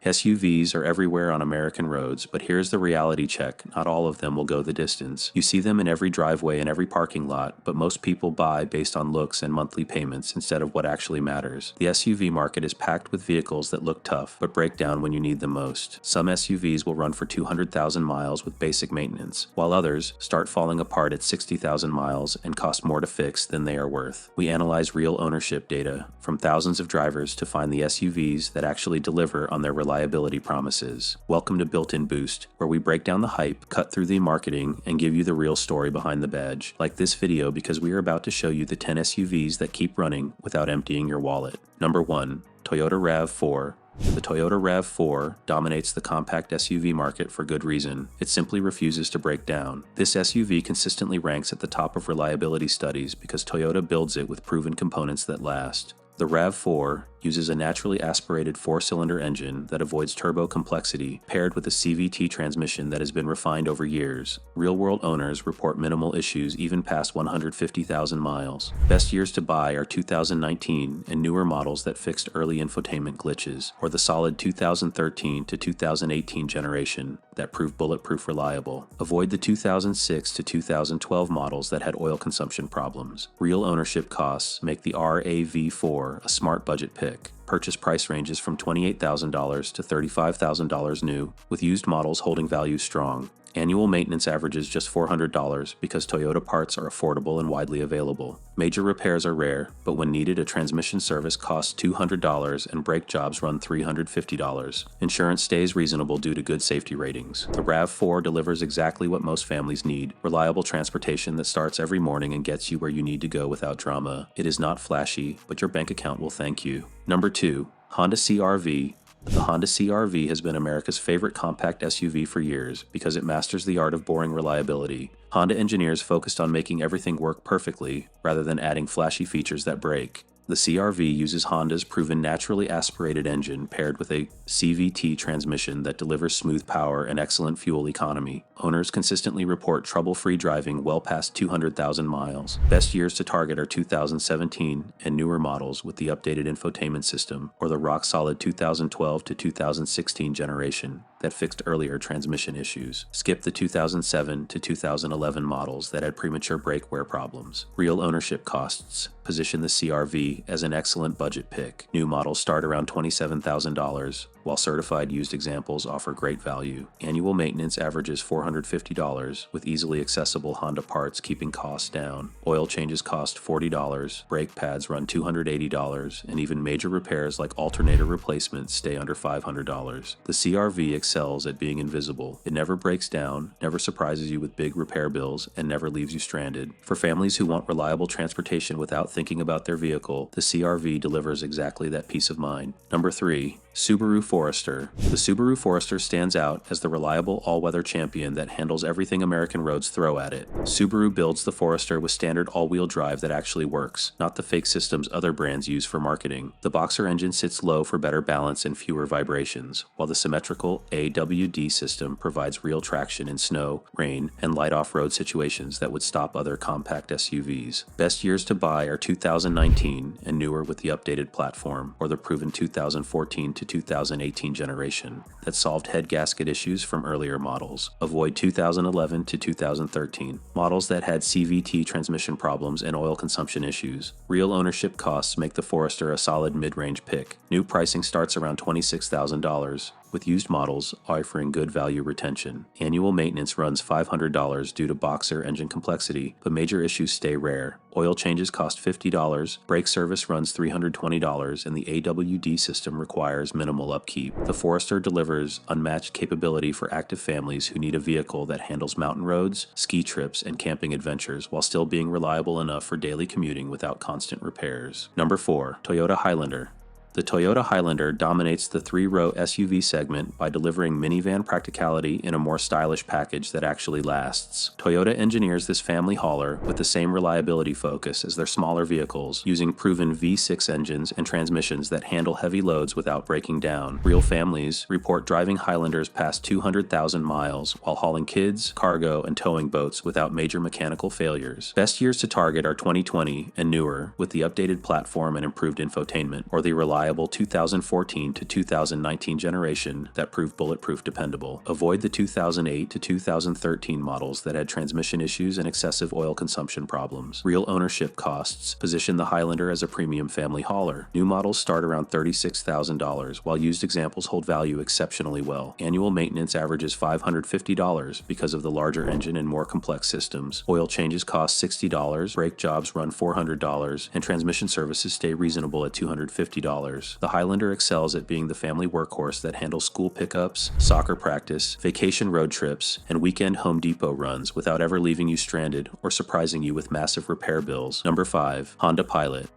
SUVs are everywhere on American roads, but here's the reality check. Not all of them will go the distance. You see them in every driveway and every parking lot, but most people buy based on looks and monthly payments instead of what actually matters. The SUV market is packed with vehicles that look tough, but break down when you need them most. Some SUVs will run for 200,000 miles with basic maintenance, while others start falling apart at 60,000 miles and cost more to fix than they are worth. We analyze real ownership data from thousands of drivers to find the SUVs that actually deliver on their reliability promises. Welcome to Built-in Boost, where we break down the hype, cut through the marketing, and give you the real story behind the badge. Like this video because we are about to show you the 10 SUVs that keep running without emptying your wallet. Number 1. Toyota RAV4. The Toyota RAV4 dominates the compact SUV market for good reason. It simply refuses to break down. This SUV consistently ranks at the top of reliability studies because Toyota builds it with proven components that last. The RAV4 uses a naturally aspirated 4-cylinder engine that avoids turbo complexity, paired with a CVT transmission that has been refined over years. Real-world owners report minimal issues even past 150,000 miles. Best years to buy are 2019 and newer models that fixed early infotainment glitches, or the solid 2013 to 2018 generation that proved bulletproof reliable. Avoid the 2006 to 2012 models that had oil consumption problems. Real ownership costs make the RAV4 a smart budget pick. Purchase price ranges from $28,000 to $35,000 new, with used models holding value strong. Annual maintenance averages just $400 because Toyota parts are affordable and widely available. Major repairs are rare, but when needed, a transmission service costs $200 and brake jobs run $350. Insurance stays reasonable due to good safety ratings. The RAV4 delivers exactly what most families need: reliable transportation that starts every morning and gets you where you need to go without drama. It is not flashy, but your bank account will thank you. Number 2. Honda CR-V. The Honda CR-V has been America's favorite compact SUV for years because it masters the art of boring reliability. Honda engineers focused on making everything work perfectly rather than adding flashy features that break. The CR-V uses Honda's proven naturally aspirated engine paired with a CVT transmission that delivers smooth power and excellent fuel economy. Owners consistently report trouble-free driving well past 200,000 miles. Best years to target are 2017 and newer models with the updated infotainment system, or the rock-solid 2012 to 2016 generation that fixed earlier transmission issues. Skip the 2007 to 2011 models that had premature brake wear problems. Real ownership costs position the CR-V as an excellent budget pick. New models start around $27,000, while certified used examples offer great value. Annual maintenance averages $450, with easily accessible Honda parts keeping costs down. Oil changes cost $40, brake pads run $280, and even major repairs like alternator replacements stay under $500. The CR-V excels at being invisible. It never breaks down, never surprises you with big repair bills, and never leaves you stranded. For families who want reliable transportation without thinking about their vehicle, the CR-V delivers exactly that peace of mind. Number 3. Subaru Forester. The Subaru Forester stands out as the reliable all-weather champion that handles everything American roads throw at it. Subaru builds the Forester with standard all-wheel drive that actually works, not the fake systems other brands use for marketing. The Boxer engine sits low for better balance and fewer vibrations, while the symmetrical AWD system provides real traction in snow, rain, and light off-road situations that would stop other compact SUVs. Best years to buy are 2019 and newer with the updated platform, or the proven 2014 to 2018 generation that solved head gasket issues from earlier models. Avoid 2011 to 2013 models that had CVT transmission problems and oil consumption issues. Real ownership costs make the Forester a solid mid-range pick. New pricing starts around $26,000, with used models offering good value retention. Annual maintenance runs $500 due to Boxer engine complexity, but major issues stay rare. Oil changes cost $50, brake service runs $320, and the AWD system requires minimal upkeep. The Forester delivers unmatched capability for active families who need a vehicle that handles mountain roads, ski trips, and camping adventures while still being reliable enough for daily commuting without constant repairs. Number 4. Toyota Highlander. The Toyota Highlander dominates the 3-row SUV segment by delivering minivan practicality in a more stylish package that actually lasts. Toyota engineers this family hauler with the same reliability focus as their smaller vehicles, using proven V6 engines and transmissions that handle heavy loads without breaking down. Real families report driving Highlanders past 200,000 miles while hauling kids, cargo, and towing boats without major mechanical failures. Best years to target are 2020 and newer, with the updated platform and improved infotainment, or the reliable reliable 2014 to 2019 generation that proved bulletproof dependable. Avoid the 2008 to 2013 models that had transmission issues and excessive oil consumption problems. Real ownership costs position the Highlander as a premium family hauler. New models start around $36,000, while used examples hold value exceptionally well. Annual maintenance averages $550 because of the larger engine and more complex systems. Oil changes cost $60, brake jobs run $400, and transmission services stay reasonable at $250. The Highlander excels at being the family workhorse that handles school pickups, soccer practice, vacation road trips, and weekend Home Depot runs without ever leaving you stranded or surprising you with massive repair bills. Number 5. Honda Pilot.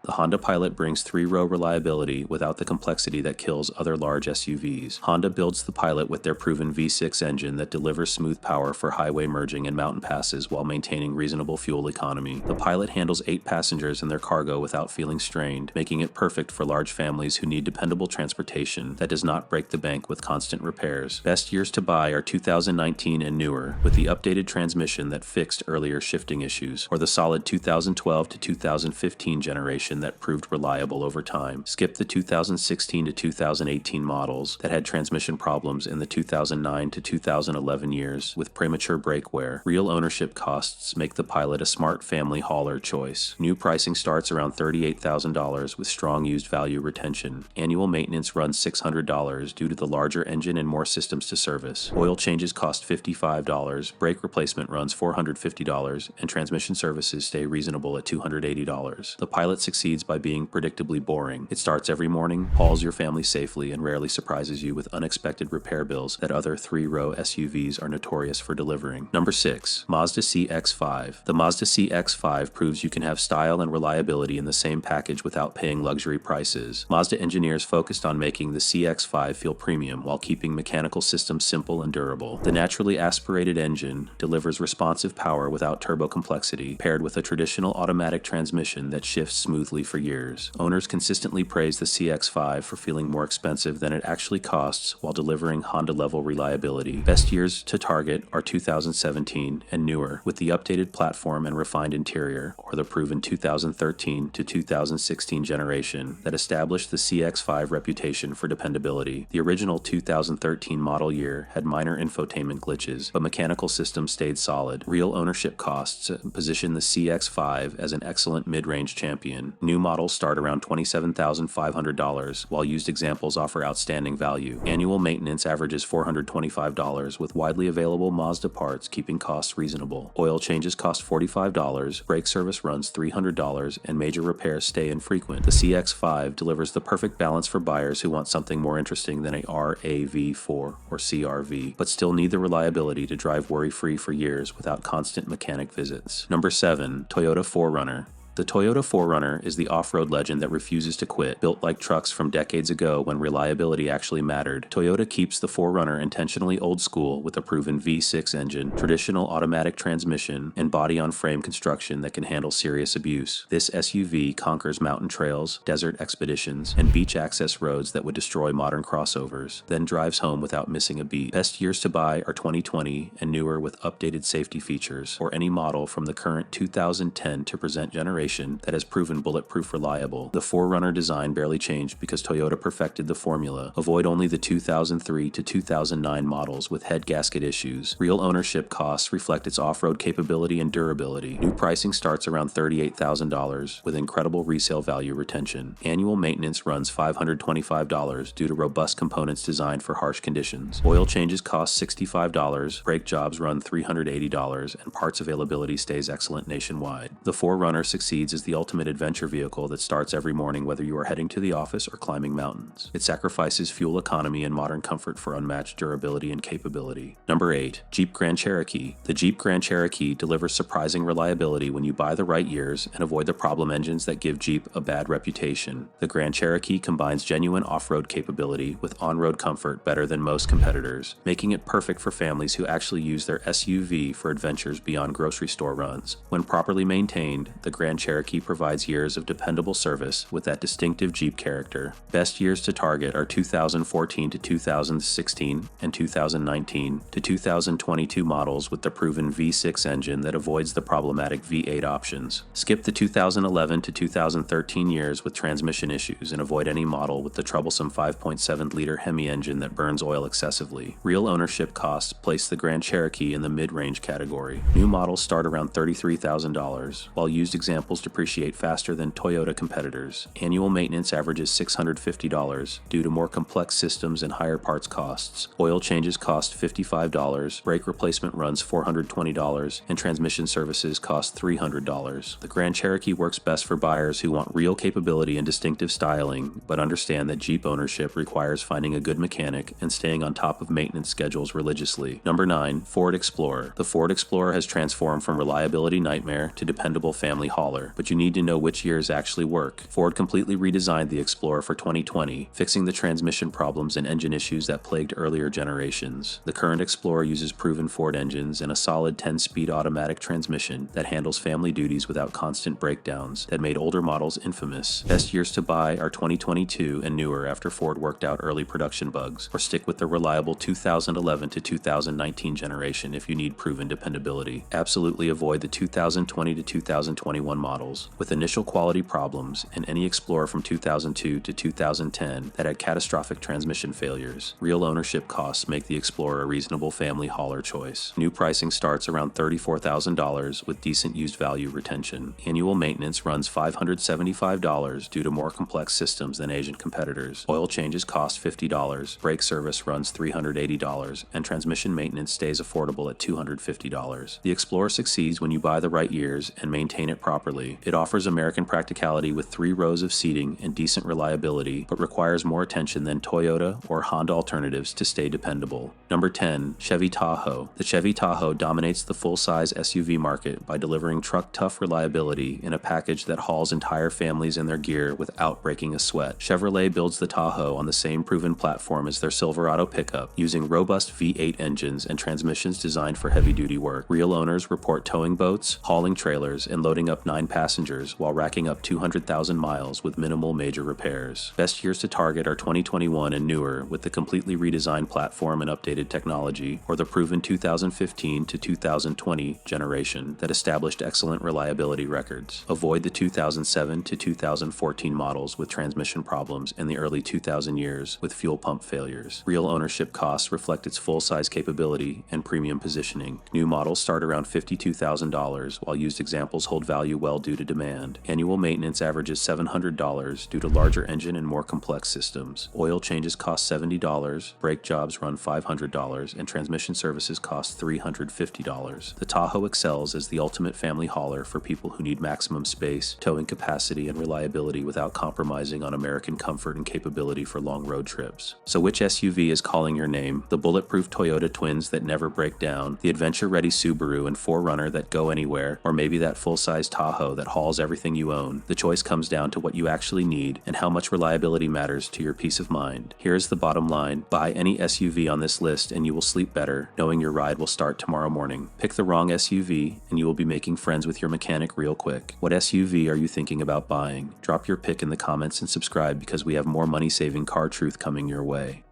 The Honda Pilot brings three-row reliability without the complexity that kills other large SUVs. Honda builds the Pilot with their proven V6 engine that delivers smooth power for highway merging and mountain passes while maintaining reasonable fuel economy. The Pilot handles 8 passengers and their cargo without feeling strained, making it perfect for large families who need dependable transportation that does not break the bank with constant repairs. Best years to buy are 2019 and newer, with the updated transmission that fixed earlier shifting issues, or the solid 2012 to 2015 generation that proved reliable over time. Skip the 2016 to 2018 models that had transmission problems in the 2009 to 2011 years with premature brake wear. Real ownership costs make the Pilot a smart family hauler choice. New pricing starts around $38,000 with strong used value retention. Annual maintenance runs $600 due to the larger engine and more systems to service. Oil changes cost $55, brake replacement runs $450, and transmission services stay reasonable at $280. The Pilot succeeds by being predictably boring. It starts every morning, hauls your family safely, and rarely surprises you with unexpected repair bills that other three-row SUVs are notorious for delivering. Number 6. Mazda CX-5. The Mazda CX-5 proves you can have style and reliability in the same package without paying luxury prices. Mazda engineers focused on making the CX-5 feel premium while keeping mechanical systems simple and durable. The naturally aspirated engine delivers responsive power without turbo complexity, paired with a traditional automatic transmission that shifts smoothly for years. Owners consistently praise the CX-5 for feeling more expensive than it actually costs while delivering Honda-level reliability. Best years to target are 2017 and newer, with the updated platform and refined interior, or the proven 2013 to 2016 generation that established the CX-5 reputation for dependability. The original 2013 model year had minor infotainment glitches, but mechanical systems stayed solid. Real ownership costs position the CX-5 as an excellent mid-range champion. New models start around $27,500, while used examples offer outstanding value. Annual maintenance averages $425, with widely available Mazda parts keeping costs reasonable. Oil changes cost $45, brake service runs $300, and major repairs stay infrequent. The CX-5 delivers the perfect balance for buyers who want something more interesting than a RAV4 or CRV, but still need the reliability to drive worry-free for years without constant mechanic visits. Number 7. Toyota 4Runner. The Toyota 4Runner is the off-road legend that refuses to quit. Built like trucks from decades ago when reliability actually mattered, Toyota keeps the 4Runner intentionally old school with a proven V6 engine, traditional automatic transmission, and body-on-frame construction that can handle serious abuse. This SUV conquers mountain trails, desert expeditions, and beach access roads that would destroy modern crossovers, then drives home without missing a beat. Best years to buy are 2020 and newer with updated safety features, or any model from the current 2010 to present generation that has proven bulletproof reliable. The 4Runner design barely changed because Toyota perfected the formula. Avoid only the 2003 to 2009 models with head gasket issues. Real ownership costs reflect its off-road capability and durability. New pricing starts around $38,000 with incredible resale value retention. Annual maintenance runs $525 due to robust components designed for harsh conditions. Oil changes cost $65, brake jobs run $380, and parts availability stays excellent nationwide. The 4Runner succeeds as the ultimate adventure vehicle that starts every morning whether you are heading to the office or climbing mountains. It sacrifices fuel economy and modern comfort for unmatched durability and capability. Number 8. Jeep Grand Cherokee. The Jeep Grand Cherokee delivers surprising reliability when you buy the right years and avoid the problem engines that give Jeep a bad reputation. The Grand Cherokee combines genuine off-road capability with on-road comfort better than most competitors, making it perfect for families who actually use their SUV for adventures beyond grocery store runs. When properly maintained, the Grand Cherokee provides years of dependable service with that distinctive Jeep character. Best years to target are 2014 to 2016 and 2019 to 2022 models with the proven V6 engine that avoids the problematic V8 options. Skip the 2011 to 2013 years with transmission issues and avoid any model with the troublesome 5.7-liter Hemi engine that burns oil excessively. Real ownership costs place the Grand Cherokee in the mid-range category. New models start around $33,000, while used examples depreciate faster than Toyota competitors. Annual maintenance averages $650 due to more complex systems and higher parts costs. Oil changes cost $55, brake replacement runs $420, and transmission services cost $300. The Grand Cherokee works best for buyers who want real capability and distinctive styling, but understand that Jeep ownership requires finding a good mechanic and staying on top of maintenance schedules religiously. Number 9. Ford Explorer. The Ford Explorer has transformed from reliability nightmare to dependable family hauler, but you need to know which years actually work. Ford completely redesigned the Explorer for 2020, fixing the transmission problems and engine issues that plagued earlier generations. The current Explorer uses proven Ford engines and a solid 10-speed automatic transmission that handles family duties without constant breakdowns that made older models infamous. Best years to buy are 2022 and newer after Ford worked out early production bugs, or stick with the reliable 2011 to 2019 generation if you need proven dependability. Absolutely avoid the 2020 to 2021 models with initial quality problems and any Explorer from 2002 to 2010 that had catastrophic transmission failures. Real ownership costs make the Explorer a reasonable family hauler choice. New pricing starts around $34,000 with decent used value retention. Annual maintenance runs $575 due to more complex systems than Asian competitors. Oil changes cost $50, brake service runs $380, and transmission maintenance stays affordable at $250. The Explorer succeeds when you buy the right years and maintain it properly. It offers American practicality with 3 rows of seating and decent reliability, but requires more attention than Toyota or Honda alternatives to stay dependable. Number 10. Chevy Tahoe. The Chevy Tahoe dominates the full-size SUV market by delivering truck-tough reliability in a package that hauls entire families and their gear without breaking a sweat. Chevrolet builds the Tahoe on the same proven platform as their Silverado pickup, using robust V8 engines and transmissions designed for heavy-duty work. Real owners report towing boats, hauling trailers, and loading up 9 passengers while racking up 200,000 miles with minimal major repairs. Best years to target are 2021 and newer with the completely redesigned platform and updated technology, or the proven 2015 to 2020 generation that established excellent reliability records. Avoid the 2007 to 2014 models with transmission problems and the early 2000 years with fuel pump failures. Real ownership costs reflect its full-size capability and premium positioning. New models start around $52,000, while used examples hold value well due to demand. Annual maintenance averages $700 due to larger engine and more complex systems. Oil changes cost $70, brake jobs run $500, and transmission services cost $350. The Tahoe excels as the ultimate family hauler for people who need maximum space, towing capacity, and reliability without compromising on American comfort and capability for long road trips. So which SUV is calling your name? The bulletproof Toyota twins that never break down, the adventure-ready Subaru and 4Runner that go anywhere, or maybe that full-size Tahoe that hauls everything you own? The choice comes down to what you actually need and how much reliability matters to your peace of mind. Here's the bottom line. Buy any SUV on this list and you will sleep better, knowing your ride will start tomorrow morning. Pick the wrong SUV and you will be making friends with your mechanic real quick. What SUV are you thinking about buying? Drop your pick in the comments and subscribe because we have more money-saving car truth coming your way.